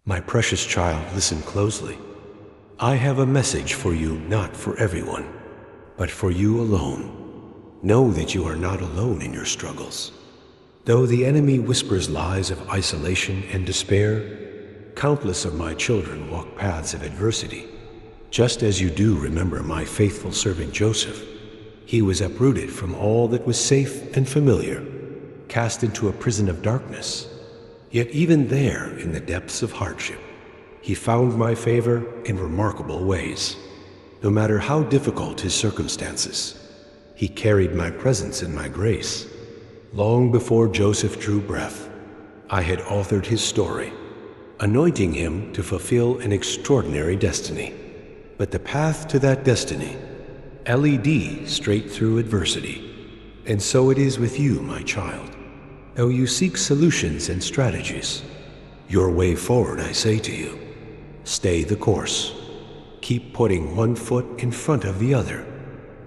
My precious child, listen closely. I have a message for you, not for everyone, but for you alone. Know that you are not alone in your struggles. Though the enemy whispers lies of isolation and despair, countless of my children walk paths of adversity. Just as you do remember my faithful servant Joseph, he was uprooted from all that was safe and familiar, cast into a prison of darkness. Yet even there, in the depths of hardship, he found my favor in remarkable ways. No matter how difficult his circumstances, he carried my presence and my grace. Long before Joseph drew breath, I had authored his story, anointing him to fulfill an extraordinary destiny. But the path to that destiny led straight through adversity. And so it is with you, my child. Though you seek solutions and strategies, your way forward, I say to you, stay the course. Keep putting one foot in front of the other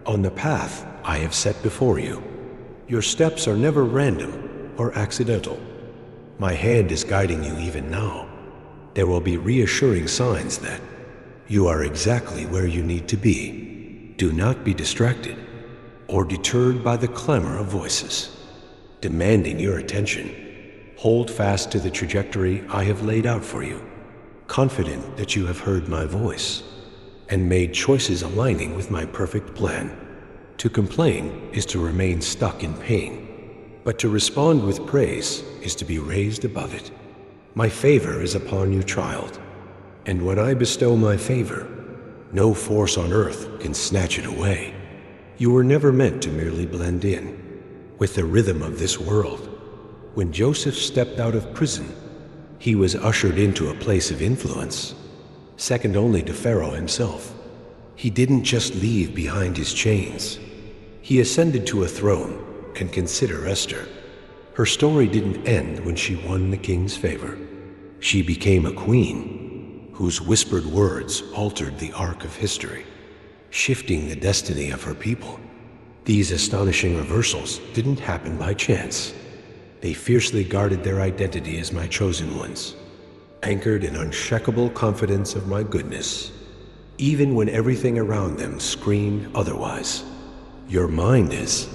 on the path I have set before you. Your steps are never random or accidental. My hand is guiding you even now. There will be reassuring signs that you are exactly where you need to be. Do not be distracted or deterred by the clamor of voices demanding your attention. Hold fast to the trajectory I have laid out for you, confident that you have heard my voice and made choices aligning with my perfect plan. To complain is to remain stuck in pain, but to respond with praise is to be raised above it. My favor is upon you, child, and when I bestow my favor, no force on earth can snatch it away. You were never meant to merely blend in with the rhythm of this world. When Joseph stepped out of prison, he was ushered into a place of influence, second only to Pharaoh himself. He didn't just leave behind his chains. He ascended to a throne, and consider Esther. Her story didn't end when she won the king's favor. She became a queen whose whispered words altered the arc of history, shifting the destiny of her people. These astonishing reversals didn't happen by chance. They fiercely guarded their identity as my chosen ones, anchored in unshakable confidence of my goodness, even when everything around them screamed otherwise. Your mind is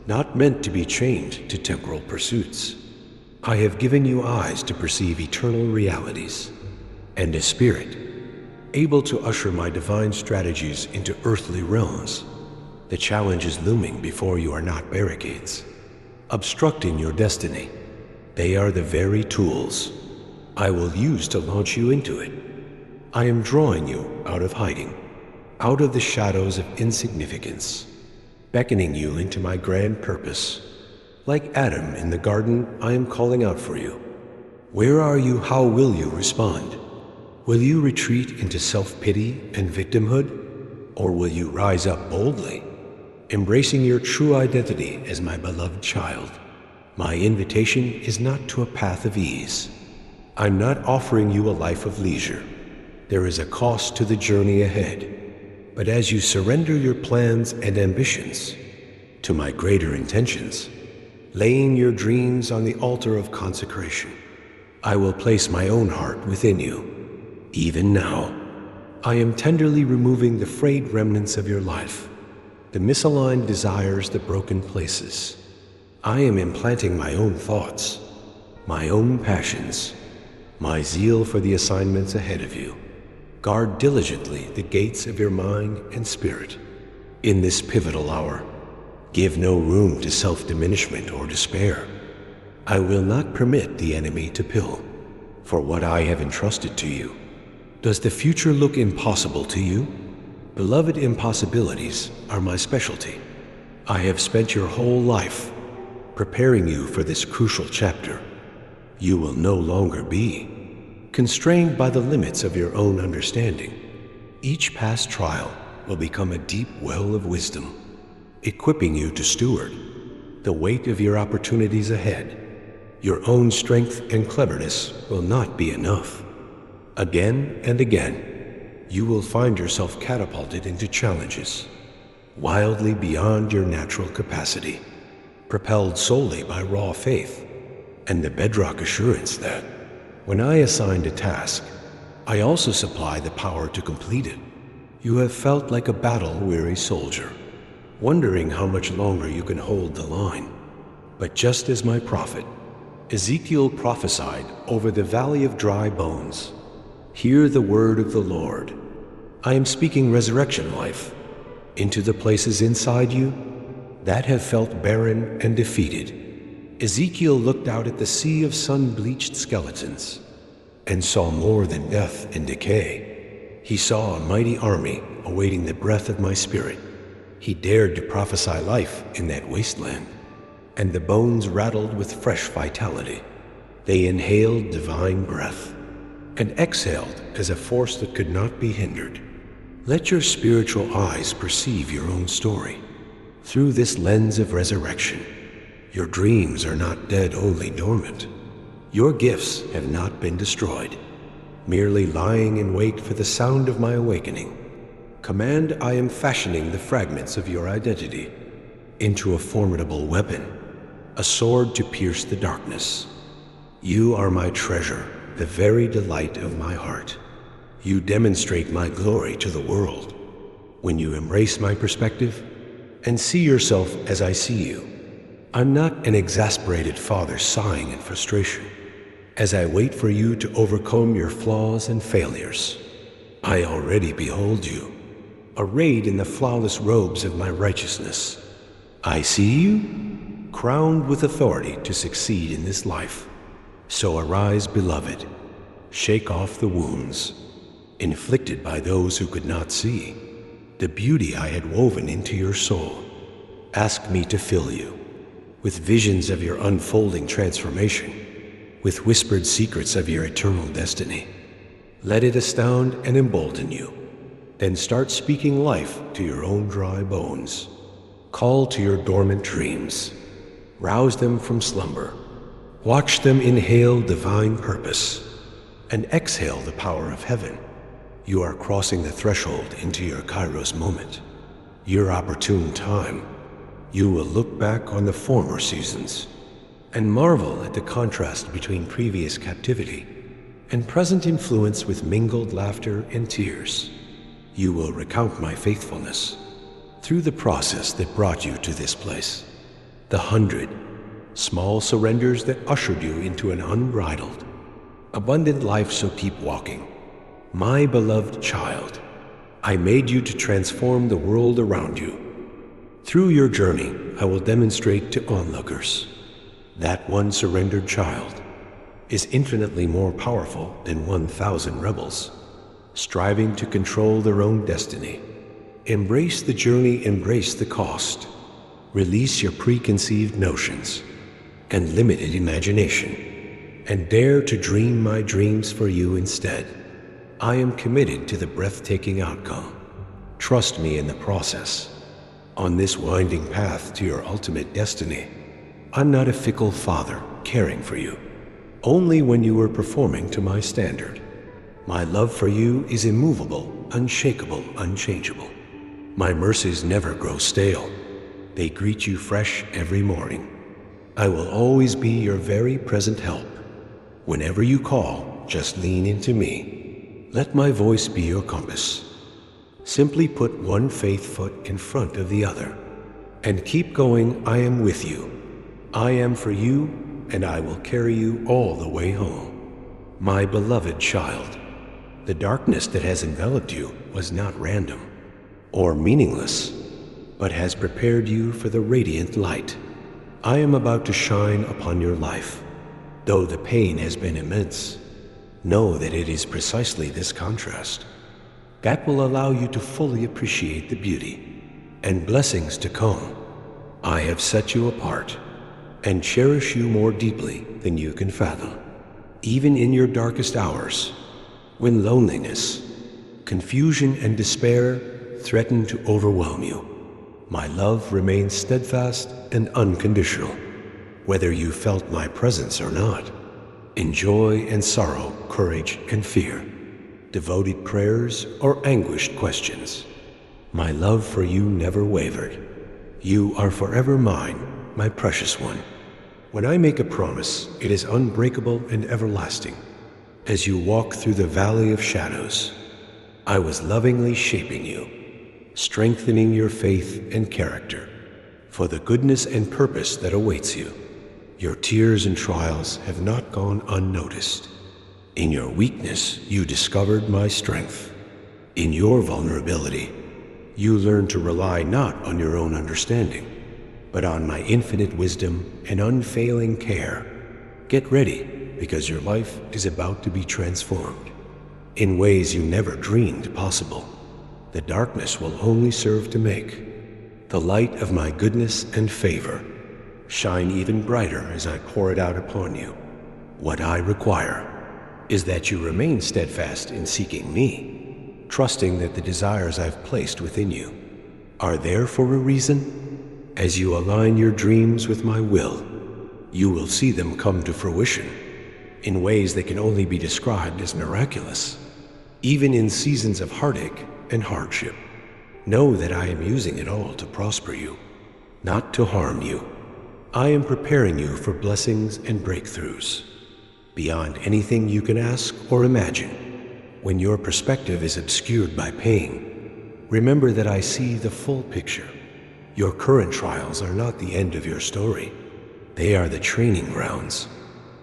not meant to be chained to temporal pursuits. I have given you eyes to perceive eternal realities, and a spirit able to usher my divine strategies into earthly realms. The challenge is looming before you are not barricades, obstructing your destiny. They are the very tools I will use to launch you into it. I am drawing you out of hiding, out of the shadows of insignificance, beckoning you into my grand purpose. Like Adam in the garden, I am calling out for you. Where are you? How will you respond? Will you retreat into self-pity and victimhood? Or will you rise up boldly, embracing your true identity as my beloved child? My invitation is not to a path of ease. I'm not offering you a life of leisure. There is a cost to the journey ahead. But as you surrender your plans and ambitions to my greater intentions, laying your dreams on the altar of consecration, I will place my own heart within you. Even now, I am tenderly removing the frayed remnants of your life, the misaligned desires, the broken places. I am implanting my own thoughts, my own passions, my zeal for the assignments ahead of you. Guard diligently the gates of your mind and spirit. In this pivotal hour, give no room to self-diminishment or despair. I will not permit the enemy to pill for what I have entrusted to you. Does the future look impossible to you? Beloved, impossibilities are my specialty. I have spent your whole life preparing you for this crucial chapter. You will no longer be constrained by the limits of your own understanding. Each past trial will become a deep well of wisdom, equipping you to steward the weight of your opportunities ahead. Your own strength and cleverness will not be enough. Again and again, you will find yourself catapulted into challenges wildly beyond your natural capacity, propelled solely by raw faith and the bedrock assurance that When I assigned a task, I also supply the power to complete it. You have felt like a battle-weary soldier, wondering how much longer you can hold the line. But just as my prophet, Ezekiel prophesied over the valley of dry bones, hear the word of the Lord. I am speaking resurrection life into the places inside you that have felt barren and defeated. Ezekiel looked out at the sea of sun-bleached skeletons and saw more than death and decay. He saw a mighty army awaiting the breath of my spirit. He dared to prophesy life in that wasteland, and the bones rattled with fresh vitality. They inhaled divine breath and exhaled as a force that could not be hindered. Let your spiritual eyes perceive your own story through this lens of resurrection. Your dreams are not dead, only dormant. Your gifts have not been destroyed, merely lying in wait for the sound of my awakening. Command, I am fashioning the fragments of your identity into a formidable weapon, a sword to pierce the darkness. You are my treasure, the very delight of my heart. You demonstrate my glory to the world. When you embrace my perspective and see yourself as I see you, I'm not an exasperated father sighing in frustration as I wait for you to overcome your flaws and failures. I already behold you, arrayed in the flawless robes of my righteousness. I see you, crowned with authority to succeed in this life. So arise, beloved, shake off the wounds inflicted by those who could not see the beauty I had woven into your soul. Ask me to fill you with visions of your unfolding transformation, with whispered secrets of your eternal destiny. Let it astound and embolden you. Then start speaking life to your own dry bones. Call to your dormant dreams. Rouse them from slumber. Watch them inhale divine purpose and exhale the power of heaven. You are crossing the threshold into your Kairos moment, your opportune time. You will look back on the former seasons and marvel at the contrast between previous captivity and present influence with mingled laughter and tears. You will recount my faithfulness through the process that brought you to this place, the 100 small surrenders that ushered you into an unbridled, abundant life. So keep walking. My beloved child, I made you to transform the world around you. Through your journey, I will demonstrate to onlookers that one surrendered child is infinitely more powerful than 1,000 rebels, striving to control their own destiny. Embrace the journey, embrace the cost. Release your preconceived notions and limited imagination, and dare to dream my dreams for you instead. I am committed to the breathtaking outcome. Trust me in the process. On this winding path to your ultimate destiny, I'm not a fickle father caring for you, only when you are performing to my standard. My love for you is immovable, unshakable, unchangeable. My mercies never grow stale. They greet you fresh every morning. I will always be your very present help. Whenever you call, just lean into me. Let my voice be your compass. Simply put one faith foot in front of the other and keep going. I am with you. I am for you, and I will carry you all the way home. My beloved child, the darkness that has enveloped you was not random or meaningless, but has prepared you for the radiant light. I am about to shine upon your life. Though the pain has been immense, know that it is precisely this contrast that will allow you to fully appreciate the beauty and blessings to come. I have set you apart and cherish you more deeply than you can fathom. Even in your darkest hours, when loneliness, confusion, and despair threaten to overwhelm you, my love remains steadfast and unconditional. Whether you felt my presence or not, in joy and sorrow, courage and fear, devoted prayers or anguished questions, my love for you never wavered. You are forever mine, my precious one. When I make a promise, it is unbreakable and everlasting. As you walk through the valley of shadows, I was lovingly shaping you, strengthening your faith and character for the goodness and purpose that awaits you. Your tears and trials have not gone unnoticed. In your weakness, you discovered my strength. In your vulnerability, you learned to rely not on your own understanding, but on my infinite wisdom and unfailing care. Get ready, because your life is about to be transformed in ways you never dreamed possible. The darkness will only serve to make the light of my goodness and favor shine even brighter as I pour it out upon you. What I require is that you remain steadfast in seeking me, trusting that the desires I've placed within you are there for a reason. As you align your dreams with my will, you will see them come to fruition in ways that can only be described as miraculous. Even in seasons of heartache and hardship, know that I am using it all to prosper you, not to harm you. I am preparing you for blessings and breakthroughs beyond anything you can ask or imagine. When your perspective is obscured by pain, remember that I see the full picture. Your current trials are not the end of your story. They are the training grounds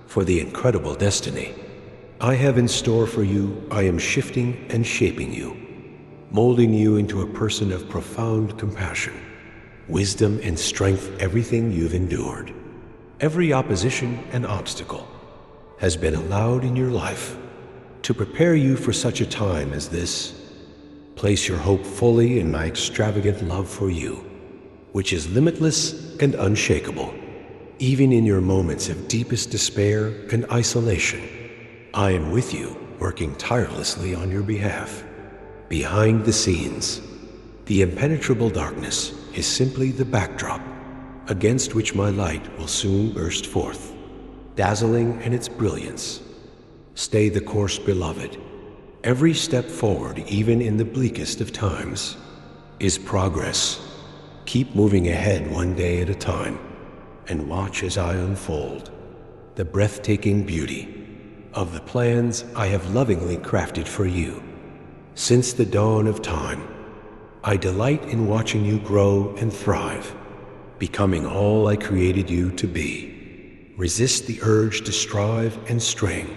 for the incredible destiny I have in store for you. I am shifting and shaping you, molding you into a person of profound compassion, wisdom, and strength. Everything you've endured, every opposition and obstacle has been allowed in your life to prepare you for such a time as this. Place your hope fully in my extravagant love for you, which is limitless and unshakable. Even in your moments of deepest despair and isolation, I am with you, working tirelessly on your behalf. Behind the scenes, the impenetrable darkness is simply the backdrop against which my light will soon burst forth, dazzling in its brilliance. Stay the course, beloved. Every step forward, even in the bleakest of times, is progress. Keep moving ahead one day at a time, and watch as I unfold the breathtaking beauty of the plans I have lovingly crafted for you. Since the dawn of time, I delight in watching you grow and thrive, becoming all I created you to be. Resist the urge to strive and strain.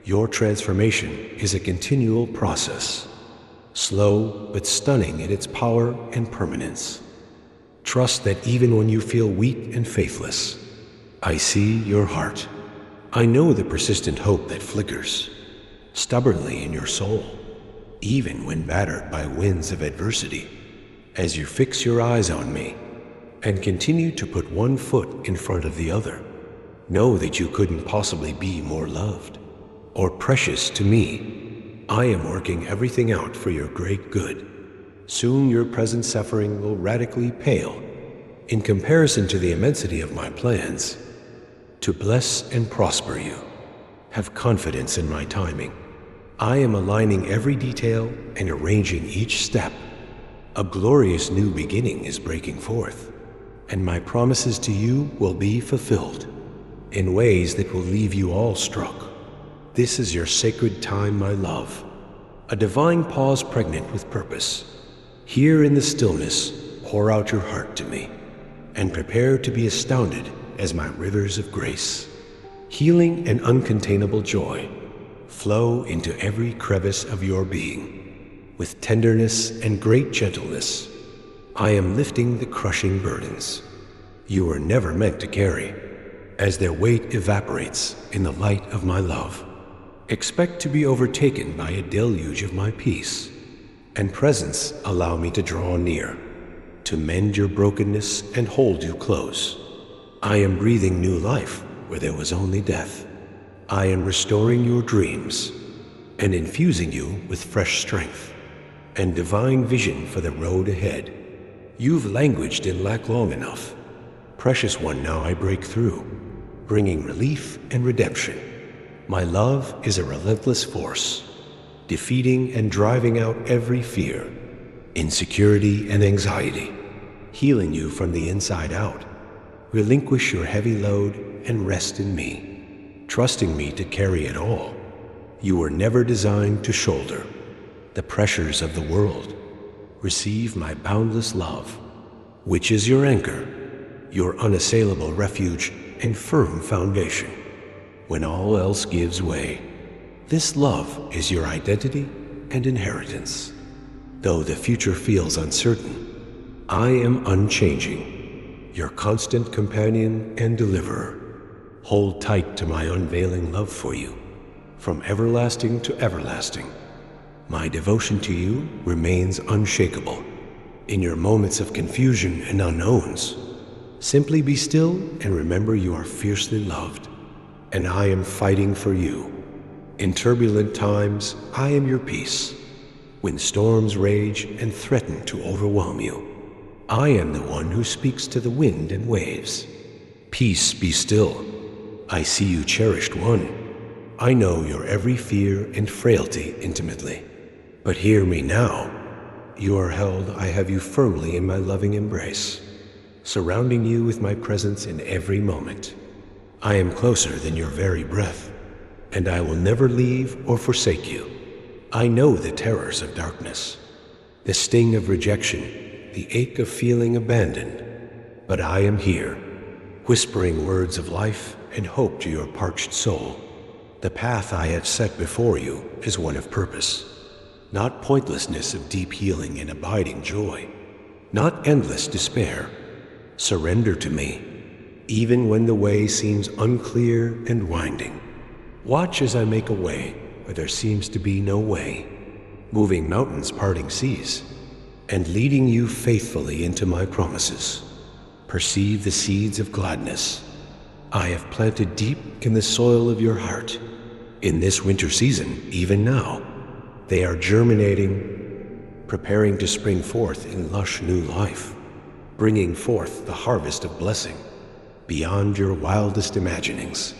Your transformation is a continual process, slow but stunning in its power and permanence. Trust that even when you feel weak and faithless, I see your heart. I know the persistent hope that flickers stubbornly in your soul, even when battered by winds of adversity. As you fix your eyes on me and continue to put one foot in front of the other, know that you couldn't possibly be more loved or precious to me. I am working everything out for your great good. Soon your present suffering will radically pale in comparison to the immensity of my plans to bless and prosper you. Have confidence in my timing. I am aligning every detail and arranging each step. A glorious new beginning is breaking forth, and my promises to you will be fulfilled in ways that will leave you all struck. This is your sacred time, my love, a divine pause pregnant with purpose. Here in the stillness, pour out your heart to me, and prepare to be astounded as my rivers of grace, healing and uncontainable joy, flow into every crevice of your being. With tenderness and great gentleness, I am lifting the crushing burdens you were never meant to carry, as their weight evaporates in the light of my love. Expect to be overtaken by a deluge of my peace and presence. Allow me to draw near, to mend your brokenness and hold you close. I am breathing new life where there was only death. I am restoring your dreams and infusing you with fresh strength and divine vision for the road ahead. You've languished in lack long enough. Precious one, now I break through, bringing relief and redemption. My love is a relentless force, defeating and driving out every fear, insecurity, and anxiety, healing you from the inside out. Relinquish your heavy load and rest in me, trusting me to carry it all. You were never designed to shoulder the pressures of the world. Receive my boundless love, which is your anchor, your unassailable refuge and firm foundation. When all else gives way, this love is your identity and inheritance. Though the future feels uncertain, I am unchanging, your constant companion and deliverer. Hold tight to my unveiling love for you, from everlasting to everlasting. My devotion to you remains unshakable. In your moments of confusion and unknowns, simply be still and remember you are fiercely loved, and I am fighting for you. In turbulent times, I am your peace. When storms rage and threaten to overwhelm you, I am the one who speaks to the wind and waves. Peace, be still. I see you, cherished one. I know your every fear and frailty intimately. But hear me now. You are held, I have you firmly in my loving embrace, surrounding you with my presence in every moment. I am closer than your very breath, and I will never leave or forsake you. I know the terrors of darkness, the sting of rejection, the ache of feeling abandoned, but I am here, whispering words of life and hope to your parched soul. The path I have set before you is one of purpose, not pointlessness of deep healing and abiding joy, not endless despair. Surrender to me, even when the way seems unclear and winding. Watch as I make a way where there seems to be no way, moving mountains, parting seas, and leading you faithfully into my promises. Perceive the seeds of gladness I have planted deep in the soil of your heart. In this winter season, even now, they are germinating, preparing to spring forth in lush new life, bringing forth the harvest of blessing beyond your wildest imaginings.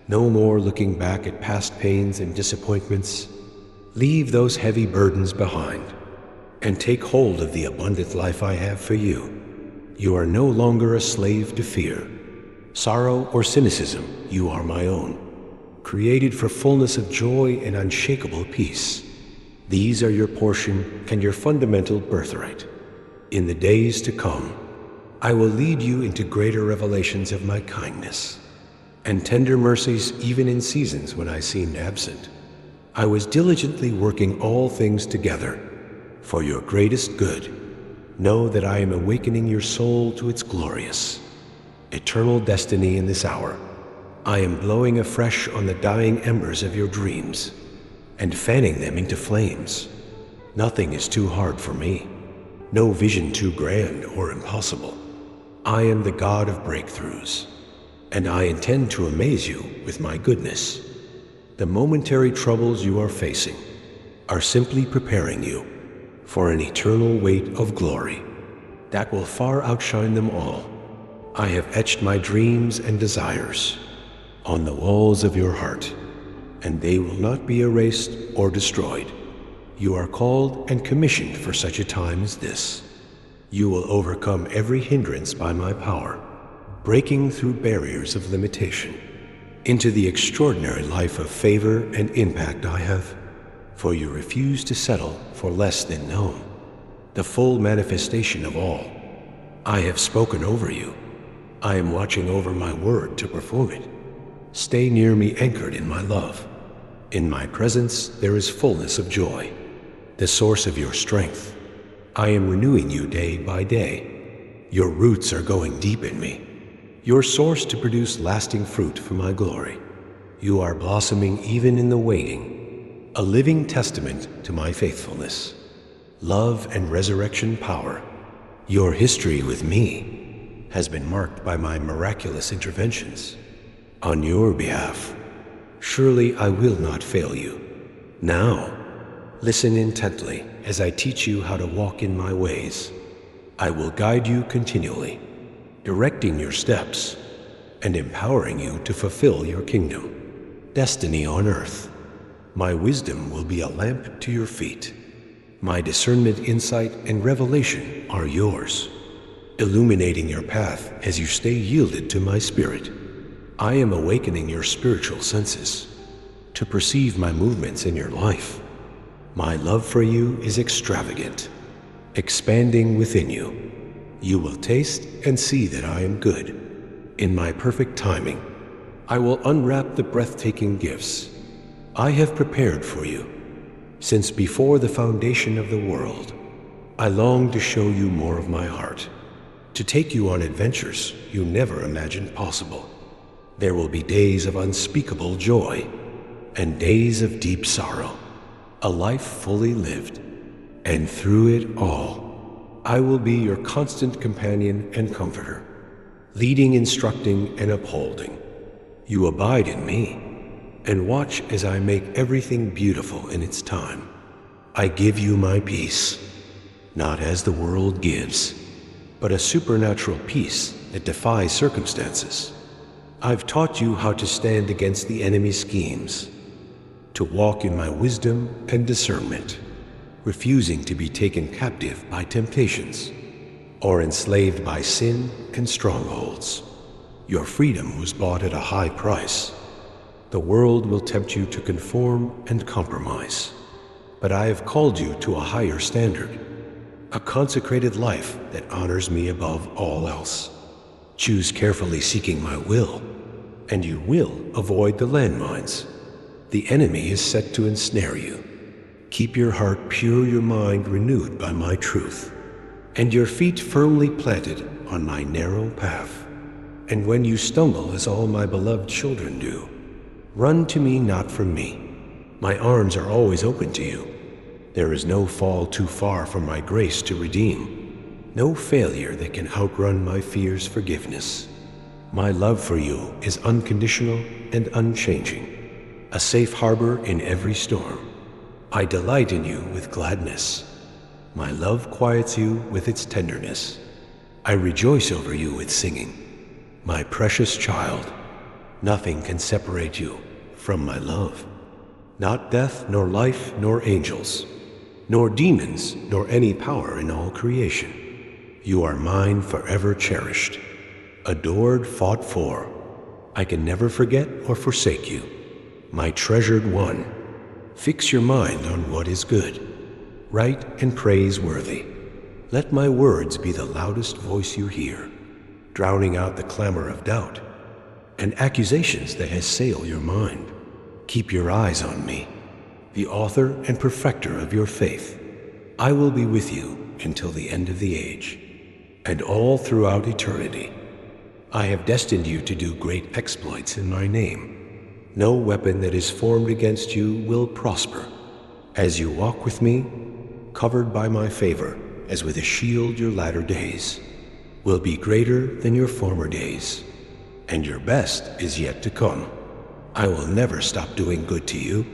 No more looking back at past pains and disappointments. Leave those heavy burdens behind and take hold of the abundant life I have for you. You are no longer a slave to fear, sorrow, or cynicism. You are my own, created for fullness of joy and unshakable peace. These are your portion and your fundamental birthright. In the days to come, I will lead you into greater revelations of my kindness and tender mercies even in seasons when I seemed absent. I was diligently working all things together for your greatest good. Know that I am awakening your soul to its glorious, eternal destiny in this hour. I am blowing afresh on the dying embers of your dreams and fanning them into flames. Nothing is too hard for me, no vision too grand or impossible. I am the God of breakthroughs, and I intend to amaze you with my goodness. The momentary troubles you are facing are simply preparing you for an eternal weight of glory that will far outshine them all. I have etched my dreams and desires on the walls of your heart, and they will not be erased or destroyed. You are called and commissioned for such a time as this. You will overcome every hindrance by my power, breaking through barriers of limitation into the extraordinary life of favor and impact I have, for you refuse to settle for less than known, the full manifestation of all. I have spoken over you. I am watching over my word to perform it. Stay near me, anchored in my love. In my presence there is fullness of joy, the source of your strength. I am renewing you day by day. Your roots are going deep in me, your source to produce lasting fruit for my glory. You are blossoming even in the waiting, a living testament to my faithfulness, love, and resurrection power. Your history with me has been marked by my miraculous interventions on your behalf. Surely I will not fail you. Now, listen intently as I teach you how to walk in my ways. I will guide you continually, directing your steps and empowering you to fulfill your kingdom destiny on earth. My wisdom will be a lamp to your feet. My discernment, insight, and revelation are yours, illuminating your path as you stay yielded to my spirit. I am awakening your spiritual senses, to perceive my movements in your life. My love for you is extravagant, expanding within you. You will taste and see that I am good. In my perfect timing, I will unwrap the breathtaking gifts I have prepared for you. Since before the foundation of the world, I long to show you more of my heart, to take you on adventures you never imagined possible. There will be days of unspeakable joy and days of deep sorrow, a life fully lived. And through it all, I will be your constant companion and comforter, leading, instructing, and upholding. You abide in me and watch as I make everything beautiful in its time. I give you my peace, not as the world gives, but a supernatural peace that defies circumstances. I've taught you how to stand against the enemy's schemes, to walk in my wisdom and discernment, refusing to be taken captive by temptations or enslaved by sin and strongholds. Your freedom was bought at a high price. The world will tempt you to conform and compromise, but I have called you to a higher standard, a consecrated life that honors me above all else. Choose carefully, seeking my will, and you will avoid the landmines. The enemy is set to ensnare you. Keep your heart pure, your mind renewed by my truth, and your feet firmly planted on my narrow path. And when you stumble, as all my beloved children do, run to me, not from me. My arms are always open to you. There is no fall too far from my grace to redeem, no failure that can outrun my fear's forgiveness. My love for you is unconditional and unchanging, a safe harbor in every storm. I delight in you with gladness. My love quiets you with its tenderness. I rejoice over you with singing. My precious child, nothing can separate you from my love. Not death, nor life, nor angels, nor demons, nor any power in all creation. You are mine, forever cherished, adored, fought for. I can never forget or forsake you. My treasured one, fix your mind on what is good, right, and praiseworthy. Let my words be the loudest voice you hear, drowning out the clamor of doubt and accusations that assail your mind. Keep your eyes on me, the author and perfecter of your faith. I will be with you until the end of the age, and all throughout eternity. I have destined you to do great exploits in my name. No weapon that is formed against you will prosper. As you walk with me, covered by my favor, as with a shield, your latter days will be greater than your former days, and your best is yet to come. I will never stop doing good to you.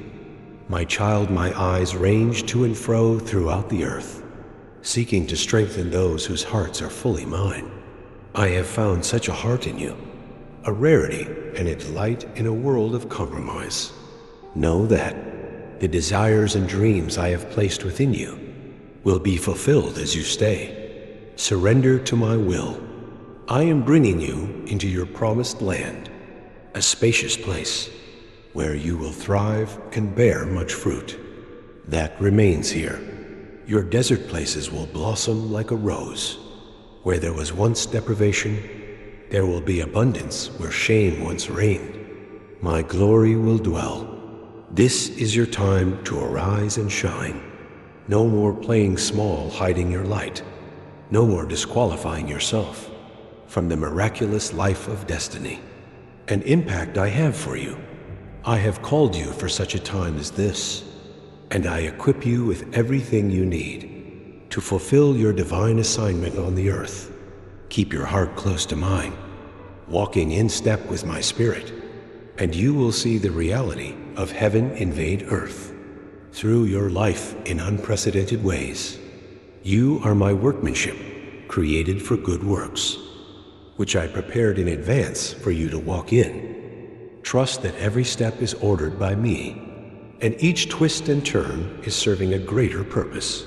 My child, my eyes range to and fro throughout the earth, seeking to strengthen those whose hearts are fully mine. I have found such a heart in you, a rarity and a delight in a world of compromise. Know that the desires and dreams I have placed within you will be fulfilled as you stay. Surrender to my will. I am bringing you into your promised land, a spacious place where you will thrive and bear much fruit. That remains here. Your desert places will blossom like a rose. Where there was once deprivation, there will be abundance where shame once reigned. My glory will dwell. This is your time to arise and shine. No more playing small, hiding your light. No more disqualifying yourself from the miraculous life of destiny. An impact I have for you. I have called you for such a time as this, and I equip you with everything you need to fulfill your divine assignment on the earth. Keep your heart close to mine, walking in step with my spirit, and you will see the reality of heaven invade earth through your life in unprecedented ways. You are my workmanship, created for good works, which I prepared in advance for you to walk in. Trust that every step is ordered by me, and each twist and turn is serving a greater purpose.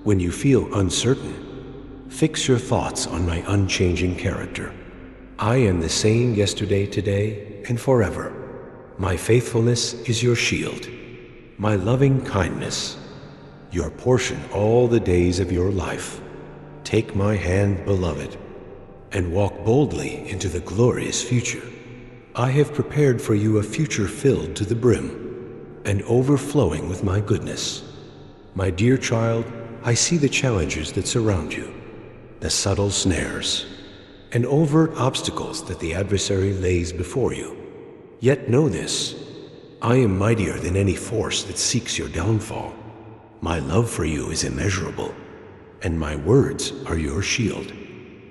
When you feel uncertain, fix your thoughts on my unchanging character. I am the same yesterday, today, and forever. My faithfulness is your shield, my loving kindness, your portion all the days of your life. Take my hand, beloved, and walk boldly into the glorious future. I have prepared for you a future filled to the brim and overflowing with my goodness. My dear child, I see the challenges that surround you, the subtle snares and overt obstacles that the adversary lays before you. Yet know this, I am mightier than any force that seeks your downfall. My love for you is immeasurable, and my words are your shield.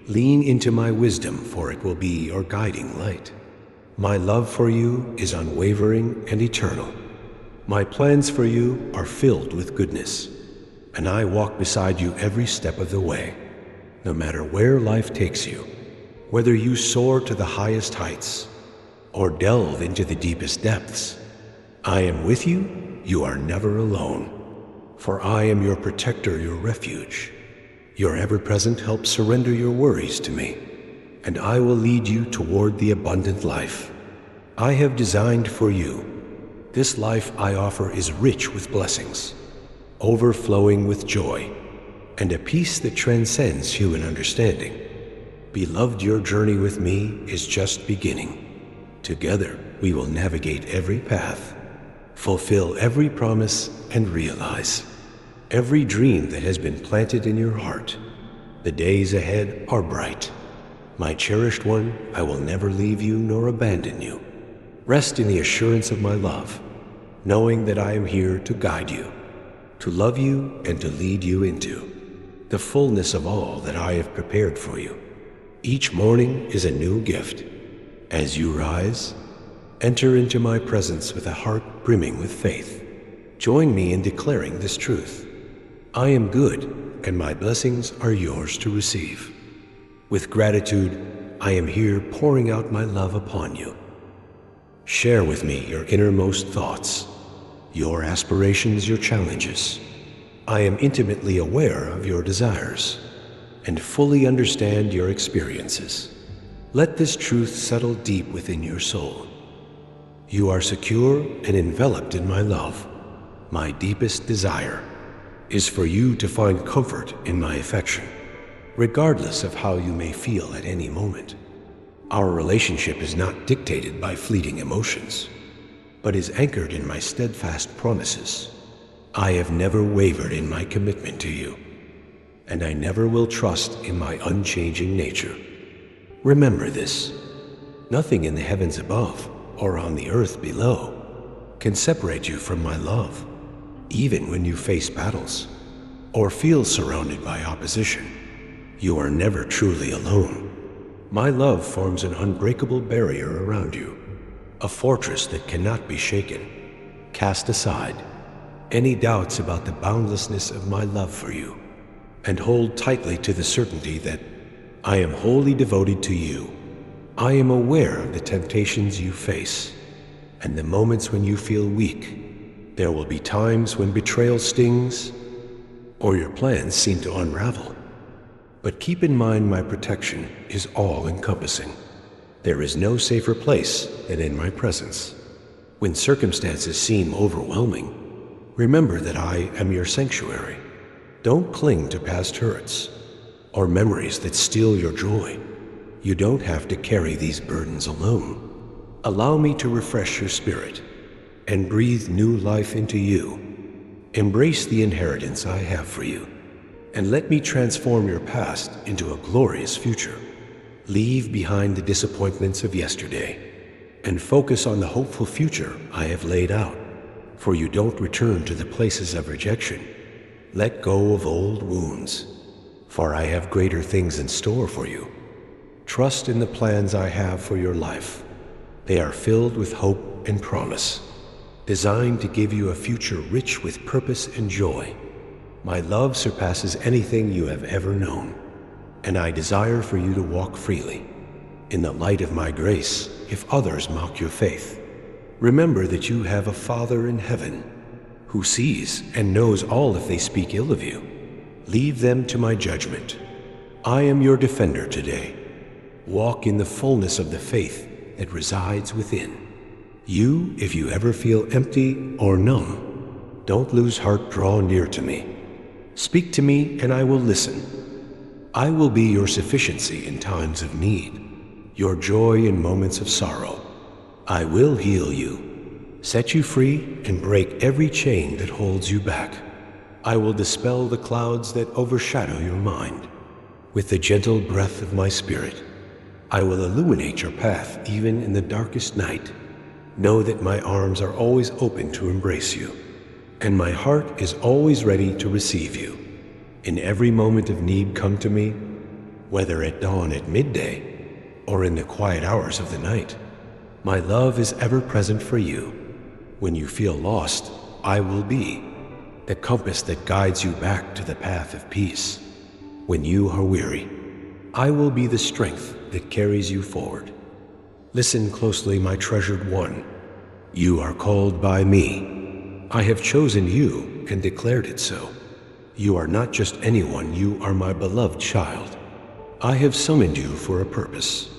Lean into my wisdom, for it will be your guiding light. My love for you is unwavering and eternal. My plans for you are filled with goodness, and I walk beside you every step of the way. No matter where life takes you, whether you soar to the highest heights or delve into the deepest depths, I am with you. You are never alone. For I am your protector, your refuge, your ever-present help. Surrender your worries to me, and I will lead you toward the abundant life I have designed for you. This life I offer is rich with blessings, overflowing with joy, and a peace that transcends human understanding. Beloved, your journey with me is just beginning. Together, we will navigate every path, fulfill every promise, and realize every dream that has been planted in your heart. The days ahead are bright. My cherished one, I will never leave you nor abandon you. Rest in the assurance of my love, knowing that I am here to guide you, to love you, and to lead you into the fullness of all that I have prepared for you. Each morning is a new gift. As you rise, enter into my presence with a heart brimming with faith. Join me in declaring this truth. I am good, and my blessings are yours to receive. With gratitude, I am here pouring out my love upon you. Share with me your innermost thoughts, your aspirations, your challenges. I am intimately aware of your desires and fully understand your experiences. Let this truth settle deep within your soul. You are secure and enveloped in my love. My deepest desire is for you to find comfort in my affection, regardless of how you may feel at any moment. Our relationship is not dictated by fleeting emotions, but is anchored in my steadfast promises. I have never wavered in my commitment to you, and I never will trust in my unchanging nature. Remember this: nothing in the heavens above or on the earth below can separate you from my love. Even when you face battles or feel surrounded by opposition, you are never truly alone. My love forms an unbreakable barrier around you, a fortress that cannot be shaken. Cast aside any doubts about the boundlessness of my love for you, and hold tightly to the certainty that I am wholly devoted to you. I am aware of the temptations you face and the moments when you feel weak. There will be times when betrayal stings or your plans seem to unravel. But keep in mind, my protection is all-encompassing. There is no safer place than in my presence. When circumstances seem overwhelming, remember that I am your sanctuary. Don't cling to past hurts or memories that steal your joy. You don't have to carry these burdens alone. Allow me to refresh your spirit and breathe new life into you. Embrace the inheritance I have for you, and let me transform your past into a glorious future. Leave behind the disappointments of yesterday and focus on the hopeful future I have laid out. For you don't return to the places of rejection. Let go of old wounds, for I have greater things in store for you. Trust in the plans I have for your life. They are filled with hope and promise, designed to give you a future rich with purpose and joy. My love surpasses anything you have ever known, and I desire for you to walk freely in the light of my grace if others mock your faith. Remember that you have a Father in heaven who sees and knows all if they speak ill of you. Leave them to my judgment. I am your defender today. Walk in the fullness of the faith that resides within. If you ever feel empty or numb, don't lose heart, draw near to me. Speak to me and I will listen. I will be your sufficiency in times of need, your joy in moments of sorrow. I will heal you, set you free, and break every chain that holds you back. I will dispel the clouds that overshadow your mind. With the gentle breath of my spirit, I will illuminate your path even in the darkest night. Know that my arms are always open to embrace you, and my heart is always ready to receive you. In every moment of need, come to me, whether at dawn, at midday, or in the quiet hours of the night. My love is ever present for you. When you feel lost, I will be the compass that guides you back to the path of peace. When you are weary, I will be the strength that carries you forward. Listen closely, my treasured one. You are called by me. I have chosen you and declared it so. You are not just anyone, you are my beloved child. I have summoned you for a purpose.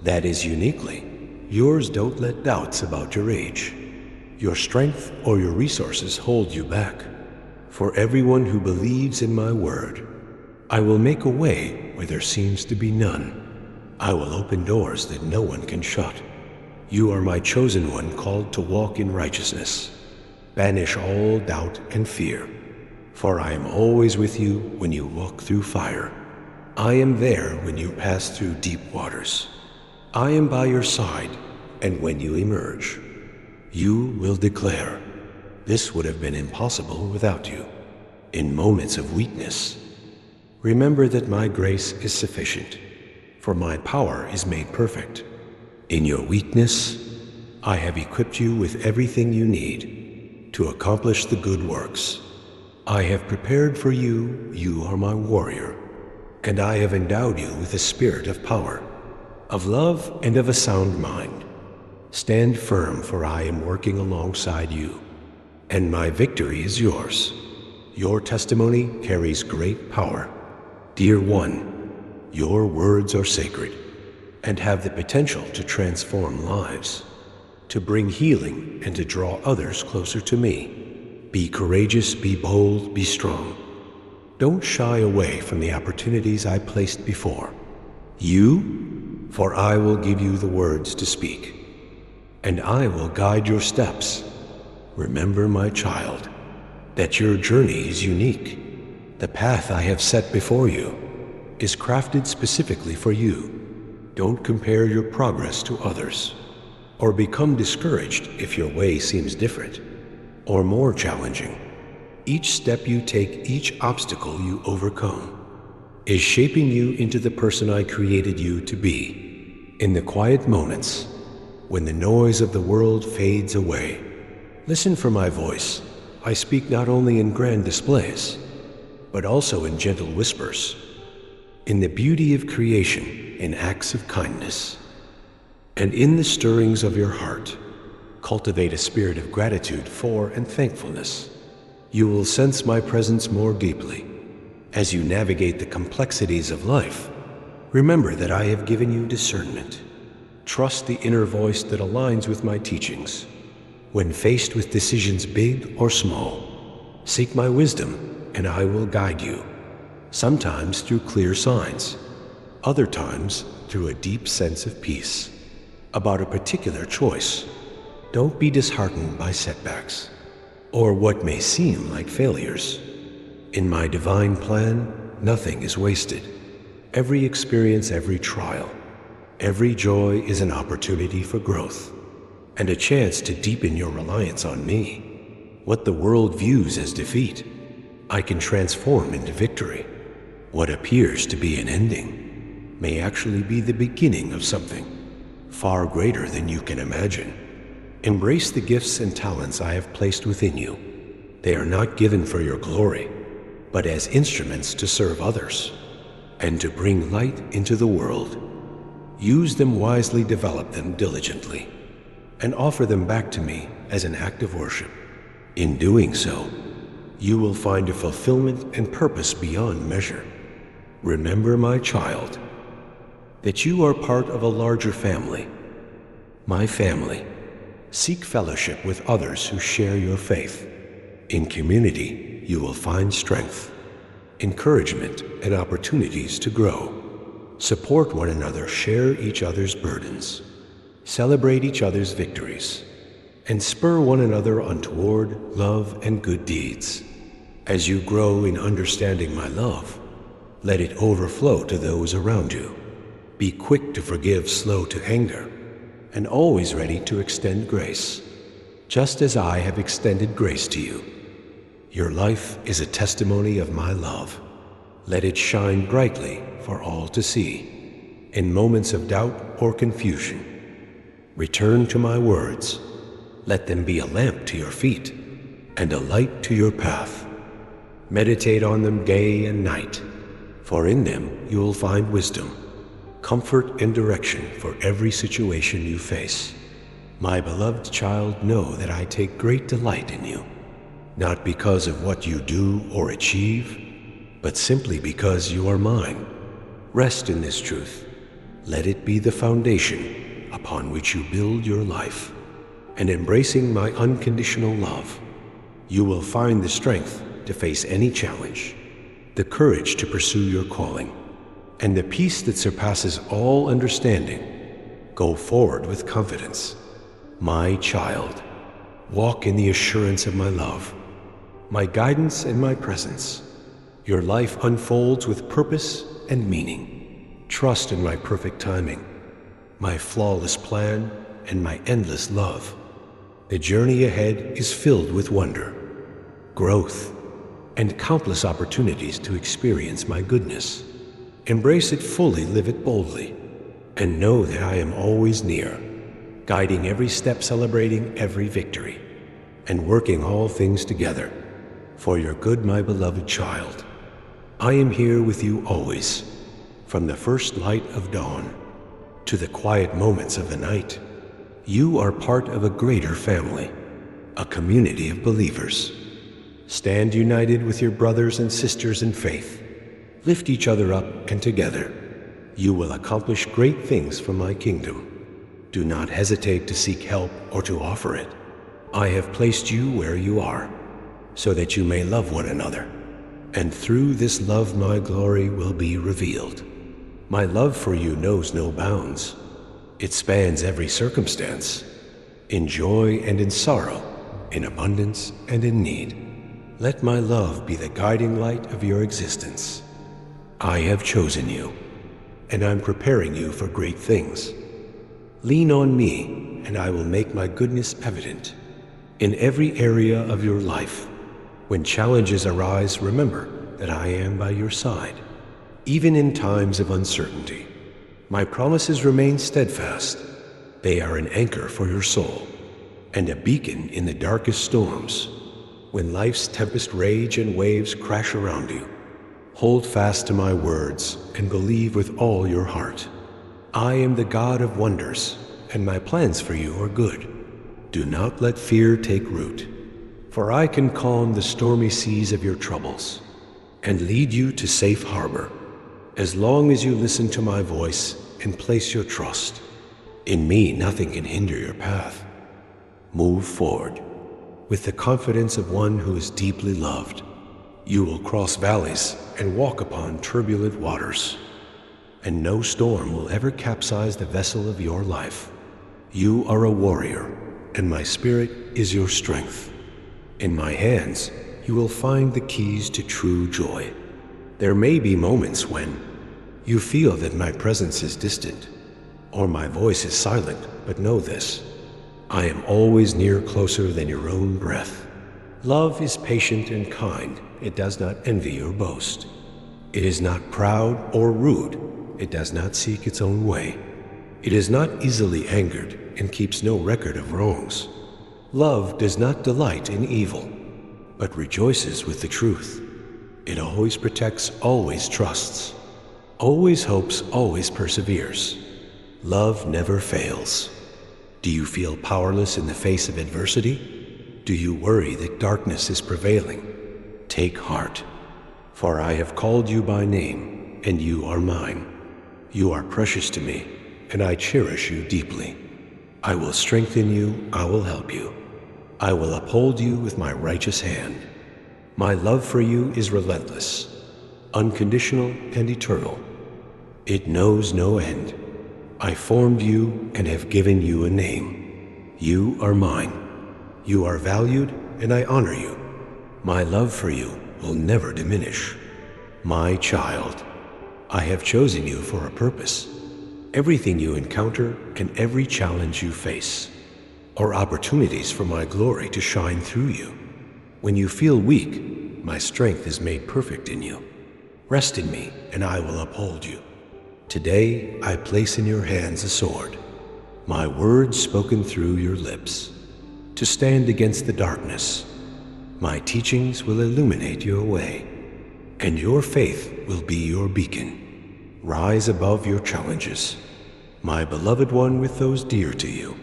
That is uniquely yours. Don't let doubts about your age, your strength, or your resources hold you back. For everyone who believes in my word, I will make a way where there seems to be none. I will open doors that no one can shut. You are my chosen one, called to walk in righteousness. Banish all doubt and fear, for I am always with you when you walk through fire. I am there when you pass through deep waters. I am by your side, and when you emerge, you will declare, this would have been impossible without you. In moments of weakness, remember that my grace is sufficient, for my power is made perfect. In your weakness, I have equipped you with everything you need to accomplish the good works. I have prepared for you, you are my warrior, and I have endowed you with a spirit of power, of love, and of a sound mind. Stand firm, for I am working alongside you, and my victory is yours. Your testimony carries great power. Dear one, your words are sacred and have the potential to transform lives, to bring healing, and to draw others closer to me. Be courageous, be bold, be strong. Don't shy away from the opportunities I placed before you, for I will give you the words to speak, and I will guide your steps. Remember, my child, that your journey is unique. The path I have set before you is crafted specifically for you. Don't compare your progress to others, or become discouraged if your way seems different or more challenging. Each step you take, each obstacle you overcome, is shaping you into the person I created you to be. In the quiet moments, when the noise of the world fades away, listen for my voice. I speak not only in grand displays, but also in gentle whispers, in the beauty of creation, in acts of kindness, and in the stirrings of your heart. Cultivate a spirit of gratitude for and thankfulness. You will sense my presence more deeply as you navigate the complexities of life. Remember that I have given you discernment. Trust the inner voice that aligns with my teachings. When faced with decisions big or small, seek my wisdom and I will guide you. Sometimes through clear signs, other times through a deep sense of peace. About a particular choice, don't be disheartened by setbacks or what may seem like failures. In my divine plan, nothing is wasted. Every experience, every trial, every joy is an opportunity for growth and a chance to deepen your reliance on me. What the world views as defeat, I can transform into victory. What appears to be an ending may actually be the beginning of something far greater than you can imagine. Embrace the gifts and talents I have placed within you. They are not given for your glory, but as instruments to serve others and to bring light into the world. Use them wisely, develop them diligently, and offer them back to me as an act of worship. In doing so, you will find a fulfillment and purpose beyond measure. Remember, my child, that you are part of a larger family, my family, Seek fellowship with others who share your faith. In community, you will find strength, encouragement, and opportunities to grow. Support one another, share each other's burdens, celebrate each other's victories, and spur one another on toward love and good deeds. As you grow in understanding my love, let it overflow to those around you. Be quick to forgive, slow to anger, and always ready to extend grace, just as I have extended grace to you. Your life is a testimony of my love. Let it shine brightly for all to see. In moments of doubt or confusion, return to my words. Let them be a lamp to your feet and a light to your path. Meditate on them day and night, for in them you will find wisdom, comfort, and direction for every situation you face. My beloved child, know that I take great delight in you, not because of what you do or achieve, but simply because you are mine. Rest in this truth. Let it be the foundation upon which you build your life. And embracing my unconditional love, you will find the strength to face any challenge, the courage to pursue your calling, and the peace that surpasses all understanding. Go forward with confidence. My child, walk in the assurance of my love, my guidance and my presence. Your life unfolds with purpose and meaning. Trust in my perfect timing, my flawless plan, and my endless love. The journey ahead is filled with wonder, growth, and countless opportunities to experience my goodness. Embrace it fully, live it boldly, and know that I am always near, guiding every step, celebrating every victory, and working all things together for your good, my beloved child. I am here with you always, from the first light of dawn to the quiet moments of the night. You are part of a greater family, a community of believers. Stand united with your brothers and sisters in faith. Lift each other up, and together you will accomplish great things for my kingdom. Do not hesitate to seek help or to offer it. I have placed you where you are, so that you may love one another. And through this love my glory will be revealed. My love for you knows no bounds. It spans every circumstance, in joy and in sorrow, in abundance and in need. Let my love be the guiding light of your existence. I have chosen you, and I'm preparing you for great things. Lean on me, and I will make my goodness evident in every area of your life. When challenges arise, remember that I am by your side, even in times of uncertainty. My promises remain steadfast. They are an anchor for your soul and a beacon in the darkest storms. When life's tempest rage and waves crash around you, hold fast to my words and believe with all your heart. I am the God of wonders, and my plans for you are good. Do not let fear take root, for I can calm the stormy seas of your troubles and lead you to safe harbor, as long as you listen to my voice and place your trust. In me, nothing can hinder your path. Move forward with the confidence of one who is deeply loved. You will cross valleys and walk upon turbulent waters, and no storm will ever capsize the vessel of your life. You are a warrior, and my spirit is your strength. In my hands, you will find the keys to true joy. There may be moments when you feel that my presence is distant, or my voice is silent, but know this: I am always near, closer than your own breath. Love is patient and kind. It does not envy or boast. It is not proud or rude. It does not seek its own way. It is not easily angered and keeps no record of wrongs. Love does not delight in evil, but rejoices with the truth. It always protects, always trusts, always hopes, always perseveres. Love never fails. Do you feel powerless in the face of adversity? Do you worry that darkness is prevailing? Take heart, for I have called you by name, and you are mine. You are precious to me, and I cherish you deeply. I will strengthen you, I will help you. I will uphold you with my righteous hand. My love for you is relentless, unconditional and eternal. It knows no end. I formed you and have given you a name. You are mine. You are valued and I honor you. My love for you will never diminish. My child, I have chosen you for a purpose. Everything you encounter and every challenge you face are opportunities for my glory to shine through you. When you feel weak, my strength is made perfect in you. Rest in me, and I will uphold you. Today, I place in your hands a sword, my words spoken through your lips, to stand against the darkness. My teachings will illuminate your way, and your faith will be your beacon. Rise above your challenges, my beloved one with those dear to you.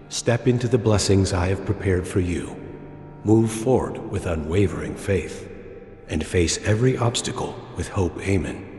Step into the blessings I have prepared for you. Move forward with unwavering faith, and face every obstacle with hope. Amen.